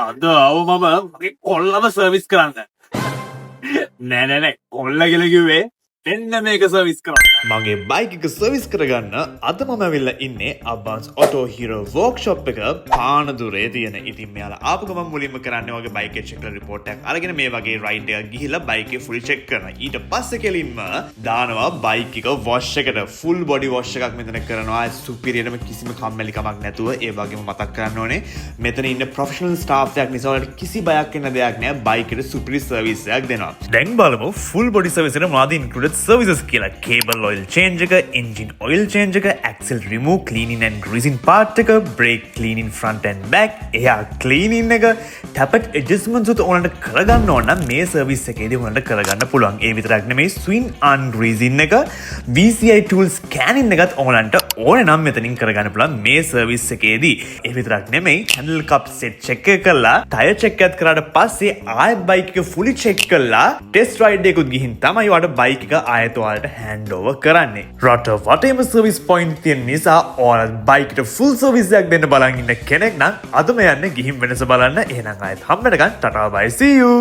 අද ආව මම මගේ කොල්ලව සර්විස් කරන්න. නෑ කොල්ල කියලා කිව්වේ මෙන්න මේක සර්විස් කරන්න. මගේ බයික් එක සර්විස් කරගන්න අද මම ඇවිල්ලා ඉන්නේ අබ්බාන්ස් ඔටෝ හීරෝ වර්ක්ෂොප් එක පානදුරේ තියෙන. ඉතින් මෙයාලා ආපු ගමන් මුලින්ම කරන්නේ වගේ බයික් එක චෙක් කරලා රිපෝට් එකක් අරගෙන මේ වගේ රයිඩ් එකක් ගිහිල්ලා බයික් එක ෆුල් චෙක් කරනවා. ඊට පස්සේ කෙලින්ම දානවා බයික් එක වොෂ් එකට. ෆුල් බොඩි වොෂ් එකක් මෙතන කරනවා. සුපිරියරම කිසිම කම්මැලිකමක් නැතුව. ඒ වගේම මතක් කරන්න ඕනේ මෙතන ඉන්න ප්‍රොෆෙෂනල් ස්ටාෆ් එකක් නිසා ඔයාලට කිසි බයක් වෙන දෙයක් නෑ. බයික් එකට සුපිරි සර්විස් එකක් දෙනවා. දැන් බලමු ෆුල් බොඩි සර්විස් එක මොනවද ඉන්ක්ලූඩඩ් services කියලා. cable oil change එක, engine oil change එක, axle remove, cleaning and greasing part එක, brake cleaning front and back, air cleaning එක, tappet adjustments උත් ඔයාලට කරගන්න ඕන නම් මේ service එකේදී ඔයාලට කරගන්න පුළුවන්. ඒ විතරක් නෙමෙයි swing and greasing එක, VCI tool scanning එකත් ඔයාලන්ට ඕනේ නම් මෙතනින් කරගන්න පුළුවන් මේ service එකේදී. ඒ විතරක් නෙමෙයි handle cup set check එක කරලා, tire check එකත් කරාට පස්සේ ආයෙත් bike එක fully check කරලා test ride එකකුත් ගිහින් තමයි ඔයාලට bike එක ආයෙත් ඔයාලට hand over කරන්නේ. රට වටේම service point තියෙන නිසා ඔයාලට bike එකට full service එකක් දෙන්න බලන් ඉන්න කෙනෙක් නම් අදම යන්න ගිහින් වෙනස බලන්න. එහෙනම් ආයෙත් හම්බෙන්නකන් ටටා bye see you.